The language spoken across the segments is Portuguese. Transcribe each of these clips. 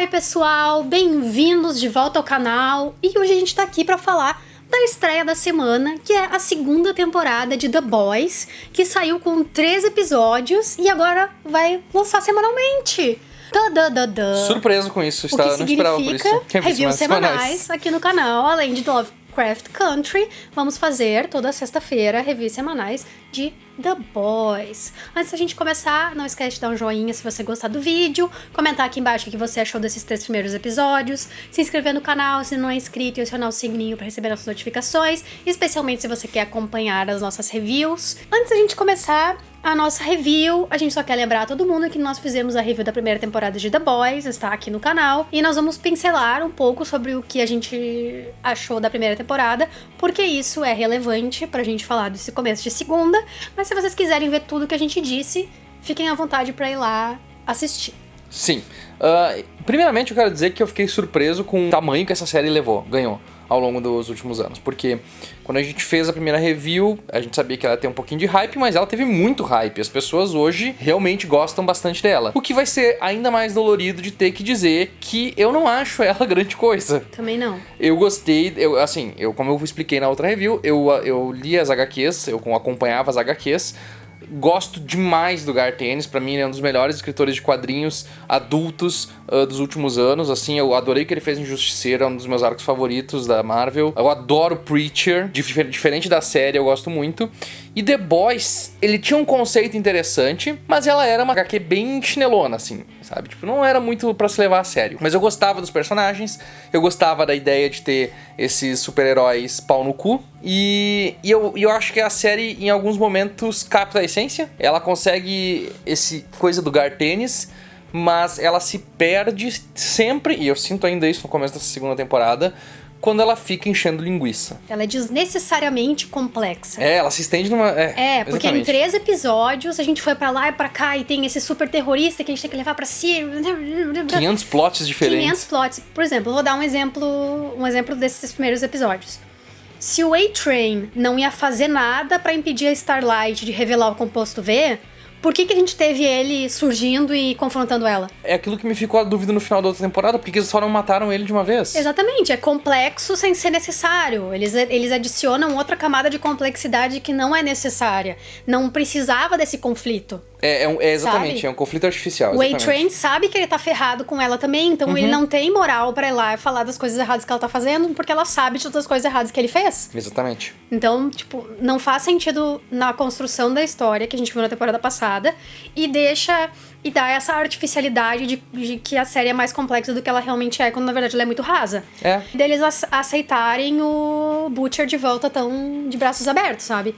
Oi pessoal, bem-vindos de volta ao canal. E hoje a gente tá aqui pra falar da estreia da semana, que é a segunda temporada de The Boys, que saiu com 3 episódios e agora vai lançar semanalmente. Surpreso com isso, O que não esperava por isso. significa reviews semanais aqui no canal, além de Lovecraft Country. Vamos fazer toda sexta-feira reviews semanais de The Boys. Antes da gente começar, não esquece de dar um joinha se você gostar do vídeo, comentar aqui embaixo o que você achou desses 3 primeiros episódios, se inscrever no canal se não é inscrito e acionar o sininho para receber nossas notificações, especialmente se você quer acompanhar as nossas reviews. Antes da gente começar a nossa review, a gente só quer lembrar a todo mundo que nós fizemos a review da primeira temporada de The Boys, está aqui no canal, e nós vamos pincelar um pouco sobre o que a gente achou da primeira temporada, porque isso é relevante pra gente falar desse começo de segunda, mas se vocês quiserem ver tudo que a gente disse, fiquem à vontade pra ir lá assistir. Sim. Primeiramente eu quero dizer que eu fiquei surpreso com o tamanho que essa série ganhou ao longo dos últimos anos, porque quando a gente fez a primeira review, a gente sabia que ela ia ter um pouquinho de hype, mas ela teve muito hype. As pessoas hoje realmente gostam bastante dela. O que vai ser ainda mais dolorido de ter que dizer que eu não acho ela grande coisa. Também não. Eu gostei, como eu expliquei na outra review, eu li as HQs, eu acompanhava as HQs. Gosto demais do Garth Ennis, pra mim ele é um dos melhores escritores de quadrinhos adultos dos últimos anos, assim, eu adorei o que ele fez em Justiceiro, é um dos meus arcos favoritos da Marvel. Eu adoro Preacher, diferente da série, eu gosto muito. E The Boys, ele tinha um conceito interessante, mas ela era uma HQ bem chinelona, assim, sabe? Tipo, não era muito pra se levar a sério. Mas eu gostava dos personagens, eu gostava da ideia de ter esses super-heróis pau no cu. E eu acho que a série, em alguns momentos, capta a essência. Ela consegue esse coisa do Garth Ennis, mas ela se perde sempre, e eu sinto ainda isso no começo dessa segunda temporada, quando ela fica enchendo linguiça. Ela é desnecessariamente complexa. Ela se estende numa... Porque exatamente. em 3 episódios a gente foi pra lá e pra cá e tem esse super terrorista que a gente tem que levar pra si. 500 plots diferentes. 500 plots. Por exemplo, eu vou dar um exemplo desses primeiros episódios. Se o A-Train não ia fazer nada pra impedir a Starlight de revelar o composto V, por que a gente teve ele surgindo e confrontando ela? É aquilo que me ficou a dúvida no final da outra temporada, porque eles só não mataram ele de uma vez. Exatamente, é complexo sem ser necessário. Eles adicionam outra camada de complexidade que não é necessária. Não precisava desse conflito. Exatamente, sabe? É um conflito artificial. O A-Train sabe que ele tá ferrado com ela também, então ele não tem moral pra ir lá e falar das coisas erradas que ela tá fazendo, porque ela sabe de todas as coisas erradas que ele fez. Exatamente. Então, tipo, não faz sentido na construção da história que a gente viu na temporada passada e dá essa artificialidade de que a série é mais complexa do que ela realmente é, quando na verdade ela é muito rasa. Deles aceitarem o Butcher de volta tão de braços abertos, sabe?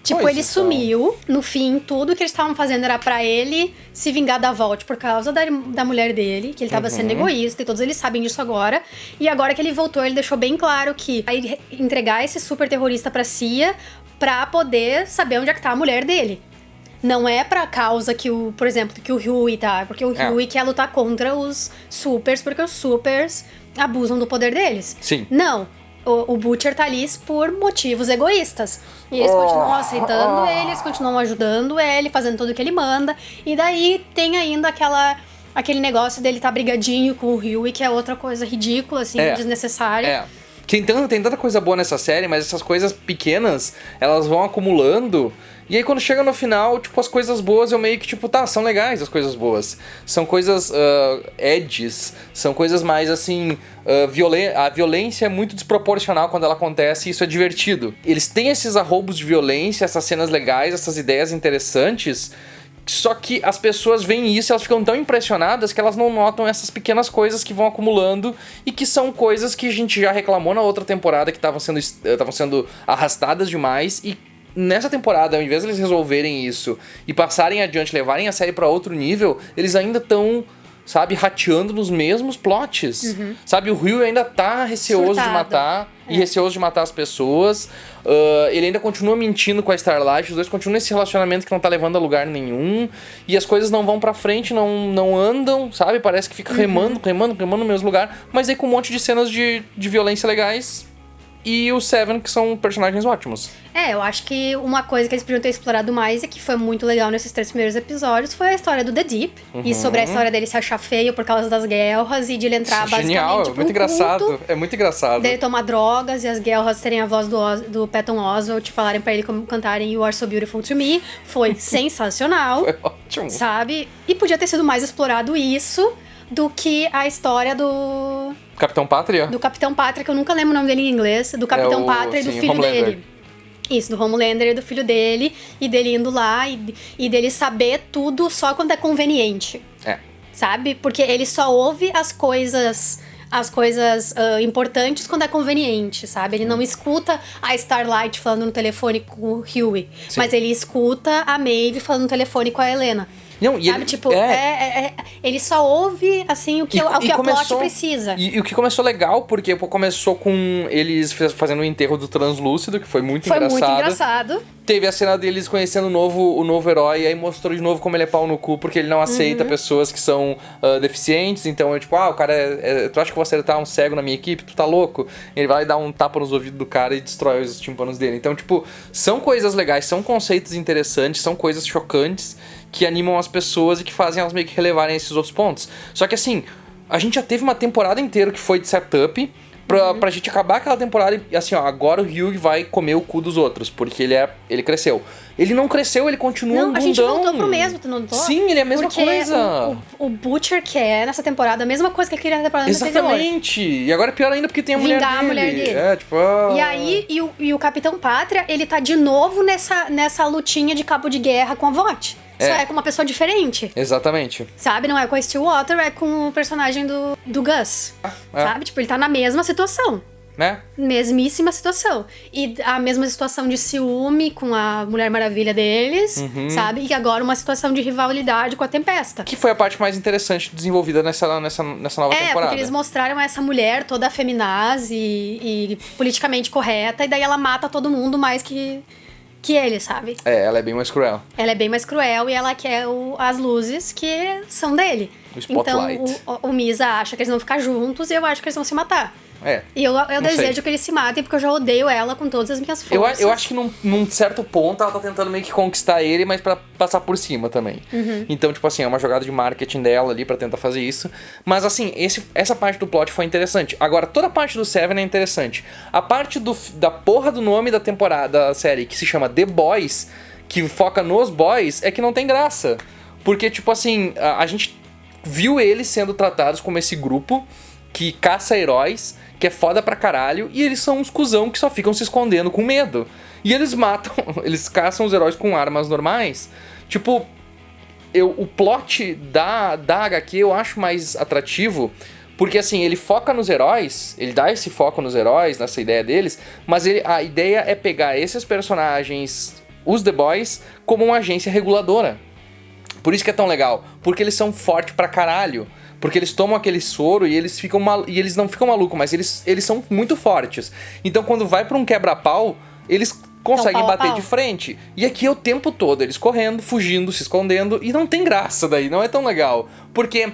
Tipo, ele sumiu, no fim, tudo que eles estavam fazendo era pra ele se vingar da Vault por causa da mulher dele, que ele tava sendo egoísta, e todos eles sabem disso agora. E agora que ele voltou, ele deixou bem claro que vai entregar esse super terrorista pra CIA pra poder saber onde é que tá a mulher dele. Não é pra causa que por exemplo, que o Huey tá, porque o Huey quer lutar contra os supers, porque os supers abusam do poder deles. Sim. Não. O Butcher tá ali por motivos egoístas. E eles continuam aceitando ele, eles continuam ajudando ele, fazendo tudo o que ele manda. E daí tem ainda aquele negócio dele tá brigadinho com o Huey, que é outra coisa ridícula, assim, desnecessária. Tem tanta coisa boa nessa série, mas essas coisas pequenas, elas vão acumulando. E aí quando chega no final, tipo, as coisas boas eu meio que, tipo, são legais as coisas boas. São coisas edges, são coisas mais, assim, a violência é muito desproporcional quando ela acontece e isso é divertido. Eles têm esses arroubos de violência, essas cenas legais, essas ideias interessantes, só que as pessoas veem isso e elas ficam tão impressionadas que elas não notam essas pequenas coisas que vão acumulando e que são coisas que a gente já reclamou na outra temporada que estavam sendo arrastadas demais e nessa temporada, ao invés de eles resolverem isso e passarem adiante, levarem a série pra outro nível, eles ainda estão, sabe, rateando nos mesmos plots. Sabe, o Rio ainda tá receoso de matar e receoso de matar as pessoas. Ele ainda continua mentindo com a Starlight, os dois continuam nesse relacionamento que não tá levando a lugar nenhum. E as coisas não vão pra frente, não andam, sabe? Parece que fica remando no mesmo lugar. Mas aí com um monte de cenas de violência legais, e o Seven, que são personagens ótimos. Eu acho que uma coisa que eles podiam ter explorado mais e que foi muito legal nesses 3 primeiros episódios foi a história do The Deep. E sobre a história dele se achar feio por causa das guerras e de ele entrar basicamente Genial, pra um muito engraçado. culto, É muito engraçado. dele tomar drogas e as guerras terem a voz do Patton Oswalt falarem pra ele como cantarem You Are So Beautiful To Me. Foi sensacional. Foi ótimo. Sabe? E podia ter sido mais explorado isso do que a história do Capitão Pátria? Capitão Pátria, que eu nunca lembro o nome dele em inglês, do Capitão Pátria e do filho Homelander. dele. Isso, do Homelander e do filho dele, e dele indo lá e dele saber tudo só quando é conveniente. Sabe? Porque ele só ouve as coisas importantes quando é conveniente, sabe? Ele não escuta a Starlight falando no telefone com o Hughie, mas ele escuta a Maeve falando no telefone com a Helena. Não, e sabe? ele, Tipo, ele só ouve, assim, o que a plot precisa. E o que começou legal, porque começou com eles fazendo o enterro do Translúcido, que foi muito engraçado. Foi muito engraçado. Teve a cena deles conhecendo o novo herói, e aí mostrou de novo como ele é pau no cu, porque ele não aceita pessoas que são deficientes. Então é tipo, o cara tu acha que você tá um cego na minha equipe? Tu tá louco? Ele vai dar um tapa nos ouvidos do cara e destrói os tímpanos dele. Então, tipo, são coisas legais, são conceitos interessantes, são coisas chocantes que animam as pessoas e que fazem elas meio que relevarem esses outros pontos. Só que assim, a gente já teve uma temporada inteira que foi de setup pra gente acabar aquela temporada e assim, agora o Hugh vai comer o cu dos outros, porque ele cresceu. Ele não cresceu, ele continua um bundão. A gente voltou pro mesmo, tu não notou? Sim, ele é a mesma coisa. O Butcher quer nessa temporada a mesma coisa que ele queria na temporada anterior. Exatamente. E agora é pior ainda porque tem a mulher dele. A mulher dele. E aí, e o Capitão Pátria, ele tá de novo nessa lutinha de cabo de guerra com a Vought. Só é com uma pessoa diferente. Exatamente. Sabe? Não é com a Stillwater, é com o personagem do Gus. Sabe? Tipo, ele tá na mesma situação. Né? Mesmíssima situação. E a mesma situação de ciúme com a Mulher Maravilha deles, sabe? E agora uma situação de rivalidade com a Tempesta. Que foi a parte mais interessante desenvolvida nessa nova temporada. Porque eles mostraram essa mulher toda feminaz e politicamente correta, e daí ela mata todo mundo mais que ele, sabe? Ela é bem mais cruel. Ela é bem mais cruel e ela quer as luzes que são dele. O spotlight. Então o Misa acha que eles vão ficar juntos e eu acho que eles vão se matar. E eu desejo que eles se matem, porque eu já odeio ela com todas as minhas forças. Eu acho que num certo ponto ela tá tentando meio que conquistar ele, mas pra passar por cima também. Então, tipo assim, é uma jogada de marketing dela ali pra tentar fazer isso. Mas assim, essa parte do plot foi interessante. Agora, toda a parte do Seven é interessante. A parte da porra do nome da temporada, da série, que se chama The Boys, que foca nos boys, é que não tem graça. Porque, tipo assim, a gente viu eles sendo tratados como esse grupo que caça heróis, que é foda pra caralho, e eles são uns cuzão que só ficam se escondendo com medo. E eles matam, eles caçam os heróis com armas normais. Tipo, o plot da HQ eu acho mais atrativo, porque assim, ele foca nos heróis, ele dá esse foco nos heróis, nessa ideia deles, mas a ideia é pegar esses personagens, os The Boys, como uma agência reguladora. Por isso que é tão legal, porque eles são fortes pra caralho. Porque eles tomam aquele soro e eles ficam e eles não ficam malucos, mas eles são muito fortes. Então quando vai pra um quebra-pau, eles conseguem bater de frente. E aqui é o tempo todo, eles correndo, fugindo, se escondendo, e não tem graça daí, não é tão legal. Porque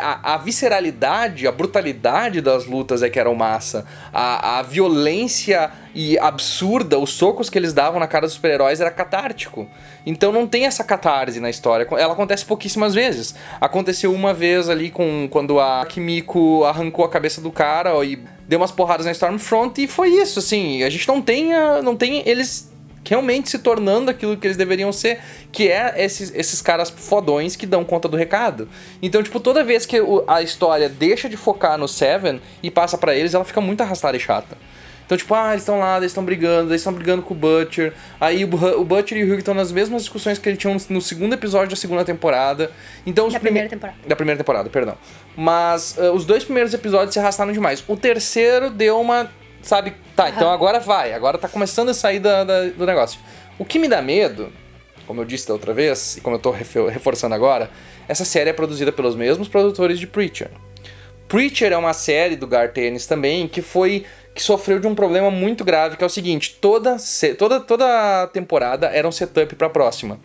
a visceralidade, a brutalidade das lutas é que eram massa. A violência e absurda, os socos que eles davam na cara dos super-heróis era catártico. Então não tem essa catarse na história. Ela acontece pouquíssimas vezes. Aconteceu uma vez ali quando a Kimiko arrancou a cabeça do cara e deu umas porradas na Stormfront, e foi isso, assim. A gente não tem eles realmente se tornando aquilo que eles deveriam ser, que é esses caras fodões que dão conta do recado. Então, tipo, toda vez que a história deixa de focar no Seven e passa pra eles, ela fica muito arrastada e chata. Então, tipo, eles estão lá, eles estão brigando com o Butcher. Aí o Butcher e o Hugh estão nas mesmas discussões que eles tinham no segundo episódio da segunda temporada. Então, primeira temporada. Da primeira temporada, perdão. Mas os 2 primeiros episódios se arrastaram demais. O terceiro deu uma... Sabe? Tá, então agora vai. Agora tá começando a sair do negócio. O que me dá medo, como eu disse da outra vez, e como eu tô reforçando agora, essa série é produzida pelos mesmos produtores de Preacher. Preacher é uma série do Garth Ennis também, que sofreu de um problema muito grave, que é o seguinte: toda temporada era um setup pra próxima.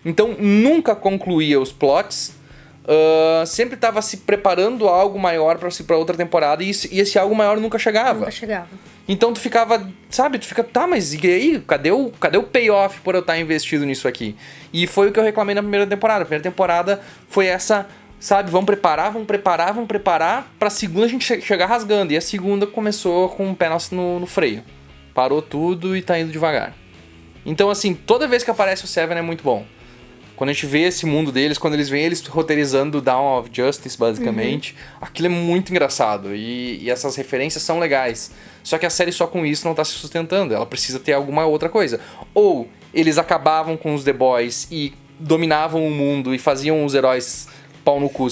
Então nunca concluía os plots, sempre estava se preparando algo maior para outra temporada, e esse algo maior nunca chegava. Então tu ficava, sabe, tu fica, tá, mas e aí? Cadê o payoff por eu estar investido nisso aqui? E foi o que eu reclamei na primeira temporada. A primeira temporada foi essa, sabe, vamos preparar pra segunda a gente chegar rasgando. E a segunda começou com o pé no freio. Parou tudo e tá indo devagar. Então, assim, toda vez que aparece o Seven é muito bom. Quando a gente vê esse mundo deles, quando eles veem eles roteirizando Dawn of Justice, basicamente, aquilo é muito engraçado. E essas referências são legais. Só que a série só com isso não tá se sustentando. Ela precisa ter alguma outra coisa. Ou eles acabavam com os The Boys e dominavam o mundo e faziam os heróis pau no cu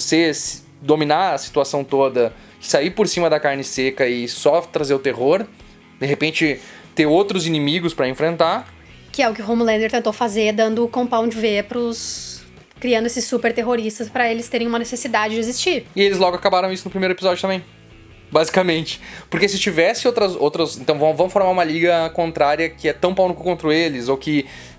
dominar a situação toda, sair por cima da carne seca e só trazer o terror. De repente, ter outros inimigos pra enfrentar. Que é o que o Homelander tentou fazer, dando o Compound V criando esses super terroristas pra eles terem uma necessidade de existir. E eles logo acabaram isso no primeiro episódio também. Basicamente. Porque se tivesse outras... Então vamos formar uma liga contrária que é tão pau no cu contra eles,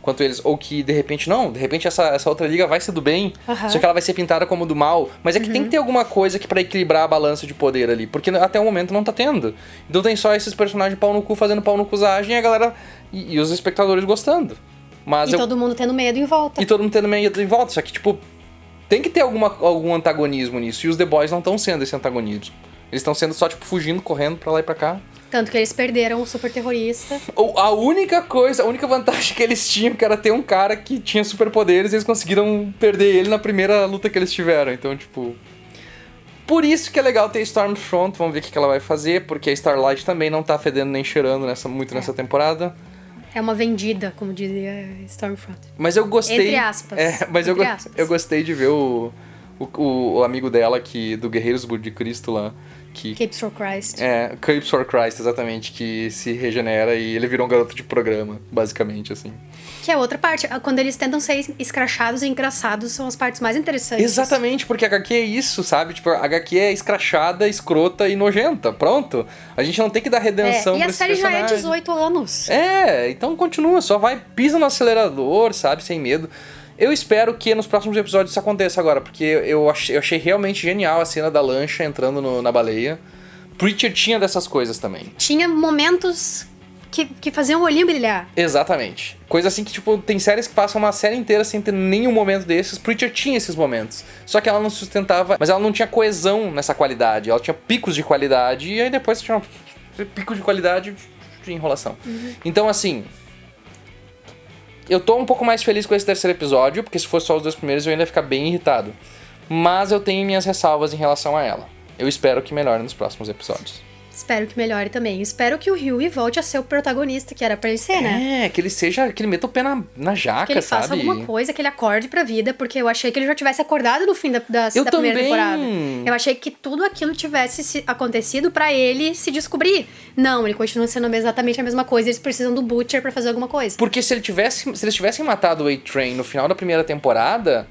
quanto eles, ou que de repente não, de repente essa outra liga vai ser do bem, só que ela vai ser pintada como do mal. Mas é que tem que ter alguma coisa que pra equilibrar a balança de poder ali, porque até o momento não tá tendo. Então tem só esses personagens pau no cu fazendo pau no cuzagem e a galera e os espectadores gostando. Mas todo mundo tendo medo em volta. E todo mundo tendo medo em volta, só que tipo, tem que ter algum antagonismo nisso, e os The Boys não estão sendo esse antagonismo. Eles estão sendo só, tipo, fugindo, correndo pra lá e pra cá. Tanto que eles perderam o super terrorista. A única vantagem que eles tinham, que era ter um cara que tinha superpoderes, e eles conseguiram perder ele na primeira luta que eles tiveram. Então, tipo... Por isso que é legal ter Stormfront, vamos ver o que ela vai fazer, porque a Starlight também não tá fedendo nem cheirando muito nessa temporada. É uma vendida, como dizia Stormfront. Mas eu gostei... Entre aspas. Mas eu gostei de ver o amigo dela, do Guerreiros de Cristo lá. Capes for Christ. Capes for Christ, exatamente, que se regenera e ele virou um garoto de programa, basicamente, assim. Que é outra parte, quando eles tentam ser escrachados e engraçados, são as partes mais interessantes. Exatamente, porque a HQ é isso, sabe? Tipo, a HQ é escrachada, escrota e nojenta, pronto. A gente não tem que dar redenção pra esse personagem. E a série já é 18 anos. Então continua, só vai, pisa no acelerador, sabe, sem medo. Eu espero que nos próximos episódios isso aconteça agora, porque eu achei realmente genial a cena da lancha entrando na baleia. Preacher tinha dessas coisas também. Tinha momentos que faziam o olhinho brilhar. Exatamente. Coisa assim que, tipo, tem séries que passam uma série inteira sem ter nenhum momento desses. Preacher tinha esses momentos. Só que ela não sustentava, mas ela não tinha coesão nessa qualidade. Ela tinha picos de qualidade e aí depois tinha pico de qualidade de enrolação. Então, assim... Eu tô um pouco mais feliz com esse terceiro episódio, porque se fosse só os 2 primeiros eu ainda ia ficar bem irritado. Mas eu tenho minhas ressalvas em relação a ela. Eu espero que melhore nos próximos episódios. Espero que melhore também. Espero que o Hughie volte a ser o protagonista que era pra ele ser, né? Que ele meta o pé na jaca, que ele sabe? faça alguma coisa, que ele acorde pra vida, porque eu achei que ele já tivesse acordado no fim da primeira temporada. Eu achei que tudo aquilo tivesse acontecido pra ele se descobrir. Não, ele continua sendo exatamente a mesma coisa, eles precisam do Butcher pra fazer alguma coisa. Porque se eles tivessem matado o A-Train no final da primeira temporada,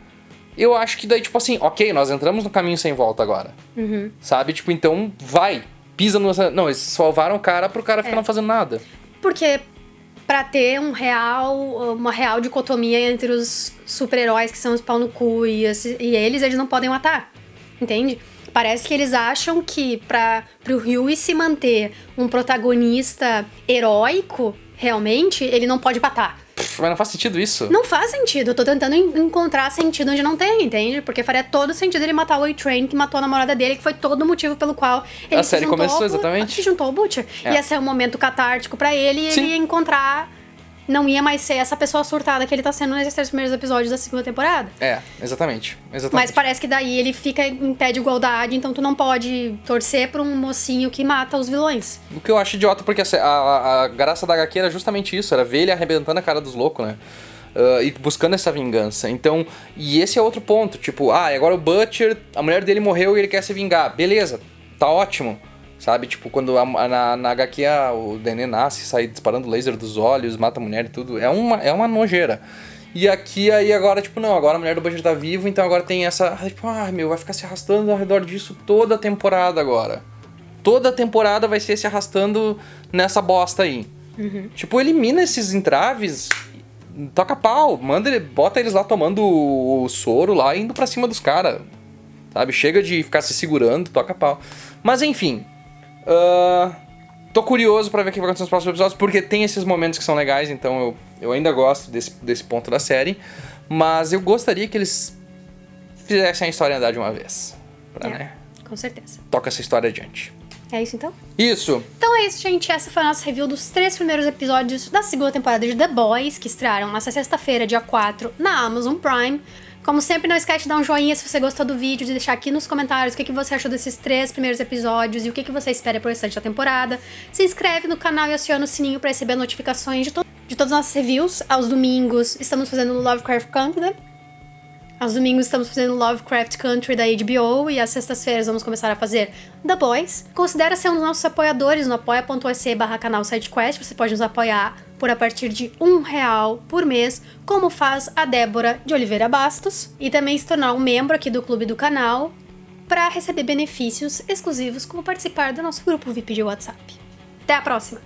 eu acho que daí, tipo assim, ok, nós entramos no caminho sem volta agora. Sabe? Tipo, então vai. Pisa no... Não, eles salvaram o cara pro cara ficar não fazendo nada. Porque pra ter uma real dicotomia entre os super-heróis que são os pau no cu e eles não podem matar. Entende? Parece que eles acham que pro Hughie se manter um protagonista heróico, realmente, ele não pode matar. Mas não faz sentido isso. Não faz sentido. Eu tô tentando encontrar sentido onde não tem, entende? Porque faria todo sentido ele matar o A-Train, que matou a namorada dele, que foi todo o motivo pelo qual ele a série começou, exatamente. Se juntou ao Butcher. Ia ser um momento catártico pra ele e ele ia encontrar... Não ia mais ser essa pessoa surtada que ele tá sendo nesses 3 primeiros episódios da segunda temporada. Exatamente. Mas parece que daí ele fica em pé de igualdade, então tu não pode torcer pra um mocinho que mata os vilões. O que eu acho idiota, porque a graça da HQ era justamente isso, era ver ele arrebentando a cara dos loucos, né? E buscando essa vingança. Então, e esse é outro ponto, tipo, agora o Butcher, a mulher dele morreu e ele quer se vingar. Beleza, tá ótimo. Sabe, tipo, quando na HQ o Dené nasce, sai disparando laser dos olhos, mata a mulher e tudo. É uma nojeira. E aqui, aí agora, tipo, não, agora a mulher do Butcher tá viva, então agora tem essa... Tipo, vai ficar se arrastando ao redor disso toda a temporada agora. Toda a temporada vai ser se arrastando nessa bosta aí. Tipo, elimina esses entraves, toca pau, bota eles lá tomando o soro lá e indo pra cima dos caras. Sabe, chega de ficar se segurando, toca pau. Mas enfim... Tô curioso pra ver o que vai acontecer nos próximos episódios, porque tem esses momentos que são legais, então eu ainda gosto desse ponto da série. Mas eu gostaria que eles fizessem a história andar de uma vez. Né? Com certeza. Toca essa história adiante. É isso, então? Isso. Então é isso, gente. Essa foi a nossa review dos 3 primeiros episódios da segunda temporada de The Boys, que estrearam nesta sexta-feira, dia 4, na Amazon Prime. Como sempre, não esquece de dar um joinha se você gostou do vídeo, de deixar aqui nos comentários o que você achou desses 3 primeiros episódios e o que você espera pro restante da temporada. Se inscreve no canal e aciona o sininho para receber notificações de todas as nossas reviews. Aos domingos, estamos fazendo Lovecraft Country. Aos domingos estamos fazendo Lovecraft Country da HBO e às sextas-feiras vamos começar a fazer The Boys. Considere ser um dos nossos apoiadores no apoia.se/canal SideQuest. Você pode nos apoiar por a partir de R$1 por mês, como faz a Débora de Oliveira Bastos. E também se tornar um membro aqui do clube do canal para receber benefícios exclusivos, como participar do nosso grupo VIP de WhatsApp. Até a próxima!